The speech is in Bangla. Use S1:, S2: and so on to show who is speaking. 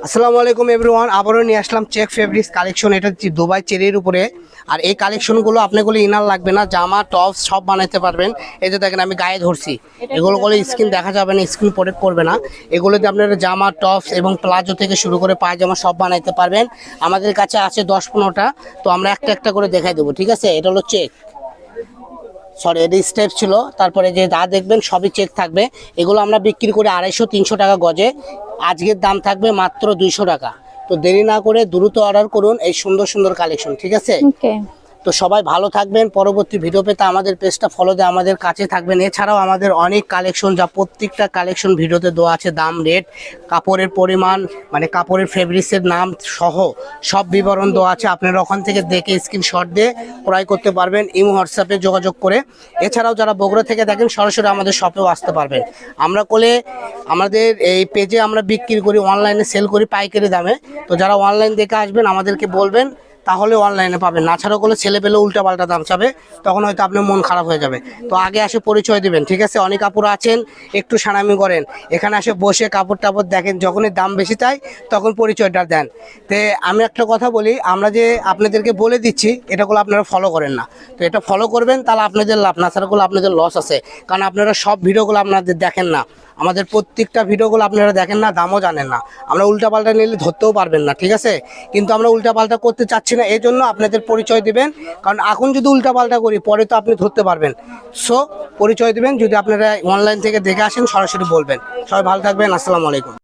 S1: আসসালামু আলাইকুম এভরিওয়ান, আবারও নিয়ে আসলাম চেক ফেব্রিক্স কালেকশন। এটা হচ্ছে দুবাই চেরির উপরে। আর এই কালেকশনগুলো আপনাগুলো ইনার লাগবে না, জামা টপস সব বানাইতে পারবেন। এই যে দেখেন আমি গায়ে ধরছি, এগুলো করে স্কিন দেখা যাবে না, স্কিন প্রোটেক্ট করবে না। এগুলোতে আপনারা জামা টপস এবং প্লাজো থেকে শুরু করে পায়জামা সব বানাইতে পারবেন। আমাদের কাছে আছে 10-15টা, তো আমরা একটা একটা করে দেখাই দেবো, ঠিক আছে? এটা হলো চেক, সরি এটা স্টেপ ছিল। তারপরে যে যা দেখবেন সবই চেক থাকবে। এগুলো আমরা বিক্রি করি 250-300 টাকা গজে। আজকের দাম থাকবে মাত্র 200 টাকা। তো দেরি না করে দ্রুত অর্ডার করুন এই সুন্দর সুন্দর কালেকশন, ঠিক আছে? তো সবাই ভালো থাকবেন। পরবর্তী ভিডিও পেতে আমাদের পেজটা ফলো দিয়ে আমাদের কাছে থাকবেন। এছাড়াও আমাদের অনেক কালেকশন, যা প্রত্যেকটা কালেকশন ভিডিওতে দেওয়া আছে, দাম, রেট, কাপড়ের পরিমাণ, মানে কাপড়ের ফেব্রিক্সের নাম সহ সব বিবরণ দেওয়া আছে। আপনারা ওখান থেকে দেখে স্ক্রিনশট দিয়ে ক্রয় করতে পারবেন ইমো হোয়াটসঅ্যাপে যোগাযোগ করে। এছাড়াও যারা বগুড়া থেকে দেখেন সরাসরি আমাদের শপেও আসতে পারবেন। আমরা আমাদের এই পেজে আমরা বিক্রি করি, অনলাইনে সেল করি পাইকারি দামে। তো যারা অনলাইন দেখে আসবেন আমাদেরকে বলবেন, তাহলে অনলাইনে পাবেন। না ছাড়া করলে ছেলে পেলে উল্টাপাল্টা দাম চাবে, তখন হয়তো আপনার মন খারাপ হয়ে যাবে। তো আগে এসে পরিচয় দিবেন, ঠিক আছে? অনেক কাপড় আছেন একটু সানামি করেন, এখানে এসে বসে কাপড় টাপড় দেখেন, যখনই দাম বেশি চাই তখন পরিচয়টা দেন। তে আমি একটা কথা বলি, আমরা যে আপনাদেরকে বলে দিচ্ছি এটাগুলো আপনারা ফলো করেন না। তো এটা ফলো করবেন, তাহলে আপনাদের লাভ, না ছাড়া করলে আপনাদের লস আছে। কারণ আপনারা সব ভিডিওগুলো আপনাদের দেখেন না, আমাদের প্রত্যেকটা ভিডিওগুলো আপনারা দেখেন না, দামও জানেন না। আমরা উল্টাপাল্টা নিলে ধরতেও পারবেন না, ঠিক আছে? কিন্তু আমরা উল্টাপাল্টা করতে চাচ্ছি না, এই জন্য আপনাদের পরিচয় দিবেন। কারণ এখন যদি উল্টাপাল্টা করি পরে তো আপনি ধরতে পারবেন। সো পরিচয় দিবেন, যদি আপনারা অনলাইন থেকে দেখে আসেন সরাসরি বলবেন। সবাই ভালো থাকবেন, আসসালামু আলাইকুম।